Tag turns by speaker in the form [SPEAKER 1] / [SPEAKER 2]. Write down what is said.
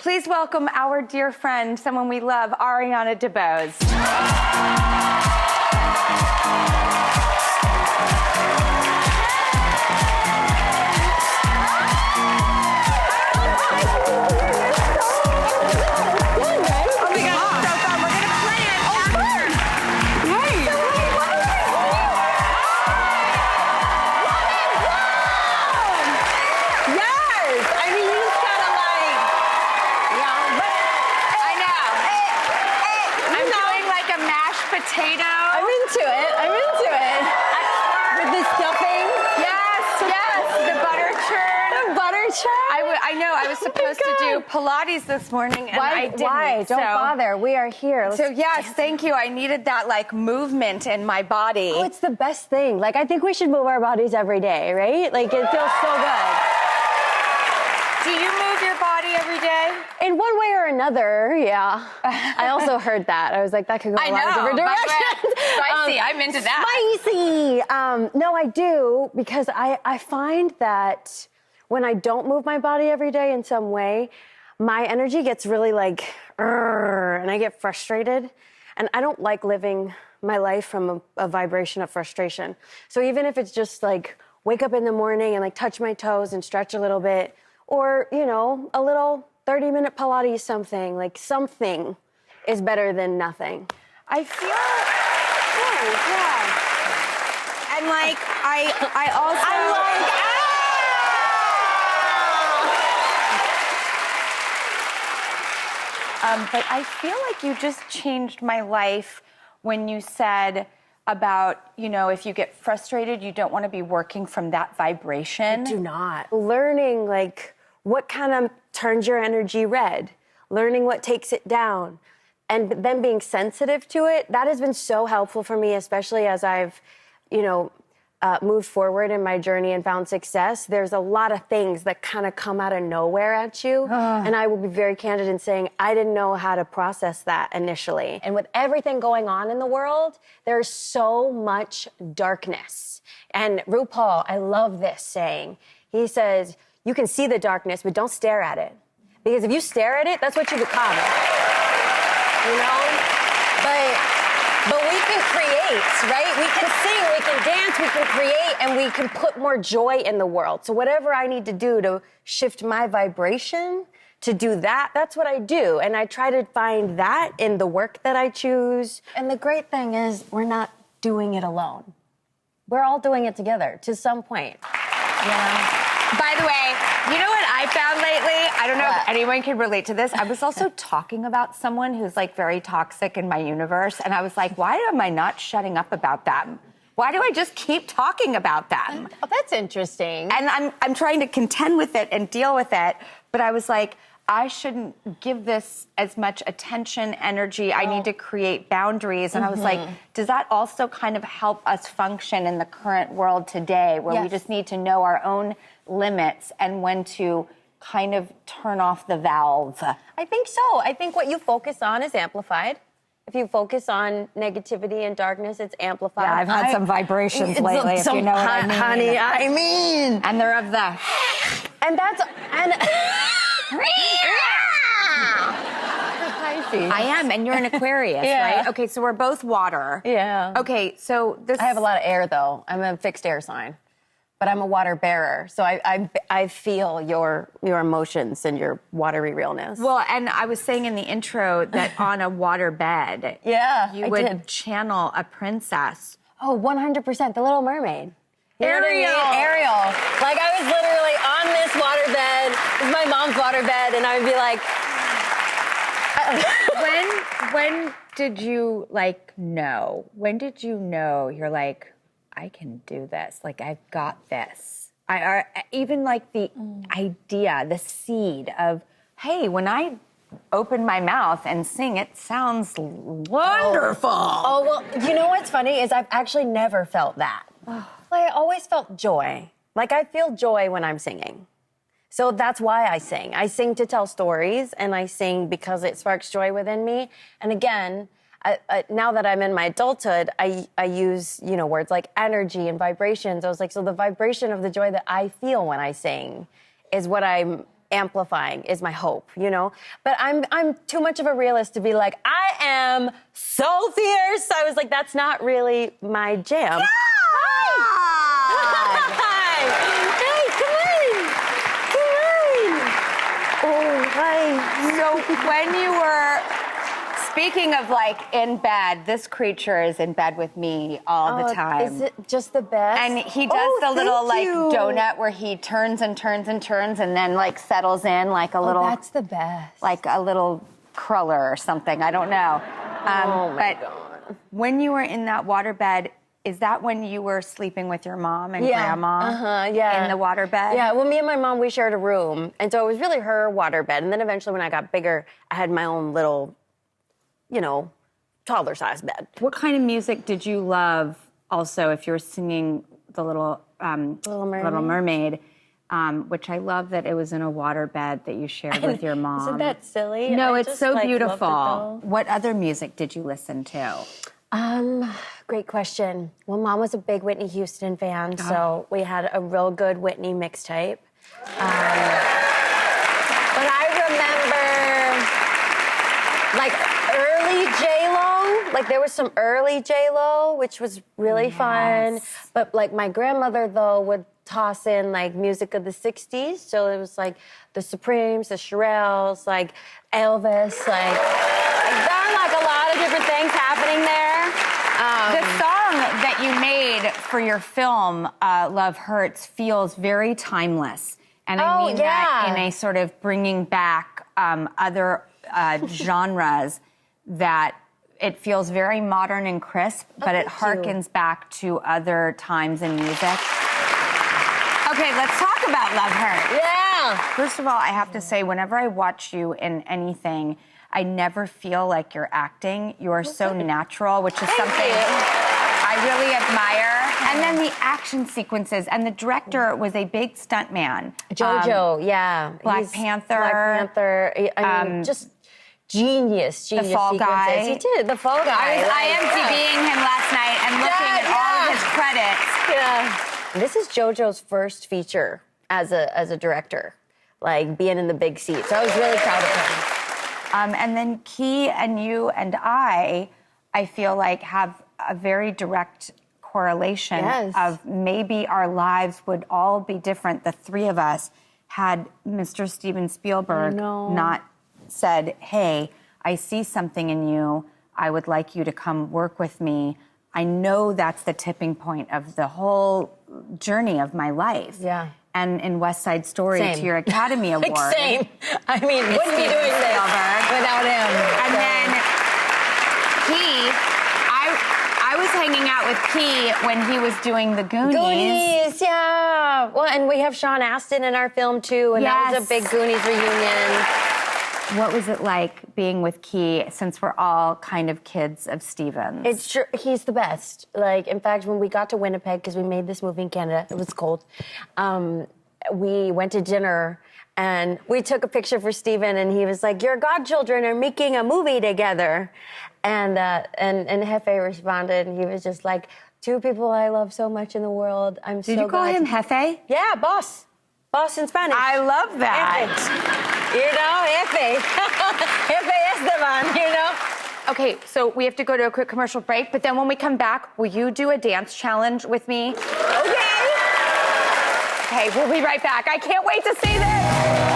[SPEAKER 1] Please welcome our dear friend, someone we love, Ariana DeBose.
[SPEAKER 2] Potato. I'm into it. With the stuffing.
[SPEAKER 1] Yes. The butter churn.
[SPEAKER 2] The butter churn.
[SPEAKER 1] I know. I was supposed to do Pilates this morning, and I didn't.
[SPEAKER 2] Why? Don't bother. We are here.
[SPEAKER 1] Thank you. I needed that movement in my body.
[SPEAKER 2] Oh, it's the best thing. I think we should move our bodies every day, right? It feels so good.
[SPEAKER 1] Do you move your body every day?
[SPEAKER 2] In one way or another, yeah. I also heard that. I was like, that could go a lot of different directions.
[SPEAKER 1] Spicy. I'm into that.
[SPEAKER 2] Spicy. No, I do, because I find that when I don't move my body every day in some way, my energy gets really and I get frustrated. And I don't like living my life from a vibration of frustration. So even if it's just wake up in the morning and touch my toes and stretch a little bit, or, a little 30-minute Pilates something, something is better than nothing.
[SPEAKER 1] I feel, yeah. And I also. But I feel like you just changed my life when you said about, if you get frustrated, you don't want to be working from that vibration.
[SPEAKER 2] I do not. Learning, what kind of turns your energy red, learning what takes it down, and then being sensitive to it, that has been so helpful for me, especially as I've, moved forward in my journey and found success. There's a lot of things that kind of come out of nowhere at you, and I will be very candid in saying I didn't know how to process that initially. And with everything going on in the world, there's so much darkness. And RuPaul, I love this saying. He says, you can see the darkness, but don't stare at it. Because if you stare at it, that's what you become. But we can create, right? We can sing, we can dance, we can create, and we can put more joy in the world. So whatever I need to do to shift my vibration, to do that, that's what I do. And I try to find that in the work that I choose. And the great thing is we're not doing it alone. We're all doing it together to some point.
[SPEAKER 1] By the way, you know what I found lately? I don't know if anyone can relate to this. I was also talking about someone who's very toxic in my universe, and I was like, why am I not shutting up about them? Why do I just keep talking about them?
[SPEAKER 2] Oh, that's interesting.
[SPEAKER 1] And I'm trying to contend with it and deal with it, but I was like, I shouldn't give this as much attention, energy. I need to create boundaries. And I was like, does that also kind of help us function in the current world today, where we just need to know our own limits and when to kind of turn off the valve?
[SPEAKER 2] I think so. I think what you focus on is amplified. If you focus on negativity and darkness, it's amplified.
[SPEAKER 1] Yeah, I've had some vibrations lately, if you know what I mean.
[SPEAKER 2] Honey, I mean.
[SPEAKER 1] And they're of the...
[SPEAKER 2] And that's...
[SPEAKER 1] I am, and you're an Aquarius, right? Okay, so we're both water.
[SPEAKER 2] Yeah.
[SPEAKER 1] Okay, so this...
[SPEAKER 2] I have a lot of air, though. I'm a fixed air sign. But I'm a water bearer, so I feel your emotions and your watery realness.
[SPEAKER 1] Well, and I was saying in the intro that on a water bed, you would channel a princess.
[SPEAKER 2] Oh, 100%, the Little Mermaid.
[SPEAKER 1] Ariel.
[SPEAKER 2] Ariel. I was literally on this water bed, this is my mom's water bed, and I would be like...
[SPEAKER 1] When did you, know? When did you know you're like, I can do this. I've got this. Even the idea, the seed of, hey, when I open my mouth and sing, it sounds wonderful.
[SPEAKER 2] Oh, well, you know what's funny is I've actually never felt that. I always felt joy. I feel joy when I'm singing. So that's why I sing. I sing to tell stories, and I sing because it sparks joy within me. And again, now that I'm in my adulthood, I use, words like energy and vibrations. I was like, so the vibration of the joy that I feel when I sing is what I'm amplifying is my hope, you know? But I'm too much of a realist to be like, I am so fierce. I was like, that's not really my jam.
[SPEAKER 1] Yeah!
[SPEAKER 2] Hi! Hey, come on! Oh, hi.
[SPEAKER 1] So when you were, speaking of like in bed, this creature is in bed with me all the time.
[SPEAKER 2] Is it just the best?
[SPEAKER 1] And he does the little like
[SPEAKER 2] you.
[SPEAKER 1] donut where he turns and turns and turns and then like settles in like a little.
[SPEAKER 2] That's the best.
[SPEAKER 1] Like a little cruller or something. I don't know.
[SPEAKER 2] Oh my
[SPEAKER 1] but
[SPEAKER 2] God.
[SPEAKER 1] when you were in that waterbed, is that when you were sleeping with your mom and grandma?
[SPEAKER 2] Yeah.
[SPEAKER 1] In the waterbed?
[SPEAKER 2] Yeah, well, me and my mom, we shared a room. And so it was really her waterbed. And then eventually when I got bigger, I had my own little, you know, toddler-sized bed.
[SPEAKER 1] What kind of music did you love also if you were singing the Little Mermaid, which I love that it was in a waterbed that you shared with your mom.
[SPEAKER 2] Isn't that silly?
[SPEAKER 1] No,
[SPEAKER 2] I
[SPEAKER 1] it's
[SPEAKER 2] just,
[SPEAKER 1] so
[SPEAKER 2] like,
[SPEAKER 1] beautiful.
[SPEAKER 2] loved it, though.
[SPEAKER 1] What other music did you listen to?
[SPEAKER 2] Great question. Well, Mom was a big Whitney Houston fan, so we had a real good Whitney mixtape. But I remember, like, early J-Lo. Like, there was some early J-Lo, which was really fun. But, like, my grandmother, though, would toss in, like, music of the 60s. So it was, like, the Supremes, the Shirelles, like, Elvis, like a lot of different things happening there.
[SPEAKER 1] The song that you made for your film, Love Hurts, feels very timeless. And I mean that in a sort of bringing back other genres that it feels very modern and crisp, but it harkens back to other times in music. Okay, let's talk about Love Hurts.
[SPEAKER 2] Yeah.
[SPEAKER 1] First of all, I have to say, whenever I watch you in anything, I never feel like you're acting. You are so natural, which is something I really admire. And then the action sequences. And the director was a big stuntman.
[SPEAKER 2] JoJo,
[SPEAKER 1] Black Panther.
[SPEAKER 2] Black Panther. I mean, just genius
[SPEAKER 1] The Fall
[SPEAKER 2] sequences.
[SPEAKER 1] Guy.
[SPEAKER 2] He did, the Fall Guy.
[SPEAKER 1] I was IMDb'ing him last night and looking at all of his credits.
[SPEAKER 2] Yeah. This is JoJo's first feature as a director, like being in the big seat. So I was really proud of him.
[SPEAKER 1] And then Key and you and I feel like have a very direct correlation of maybe our lives would all be different, the three of us, had Mr. Steven Spielberg not said, hey, I see something in you. I would like you to come work with me. I know that's the tipping point of the whole journey of my life.
[SPEAKER 2] Yeah.
[SPEAKER 1] And in West Side Story to your Academy Award.
[SPEAKER 2] Like, same. I mean, wouldn't be doing this without him.
[SPEAKER 1] And then Key, I was hanging out with Key when he was doing the Goonies.
[SPEAKER 2] Goonies, yeah. Well, and we have Sean Astin in our film, too, and that was a big Goonies reunion.
[SPEAKER 1] What was it like being with Key, since we're all kind of kids of Stevens?
[SPEAKER 2] It's true. He's the best. Like, in fact, when we got to Winnipeg, because we made this movie in Canada, it was cold, we went to dinner, and we took a picture for Steven, and he was like, your godchildren are making a movie together. And Hefe responded, and he was just like, two people I love so much in the world. I'm so glad.
[SPEAKER 1] Did you call him Hefe?
[SPEAKER 2] Yeah, boss. Boss in Spanish.
[SPEAKER 1] I love that.
[SPEAKER 2] You know, Jefe. Jefe Esteban, you know?
[SPEAKER 1] Okay, so we have to go to a quick commercial break, but then when we come back, will you do a dance challenge with me?
[SPEAKER 2] Okay.
[SPEAKER 1] Okay, we'll be right back. I can't wait to see this.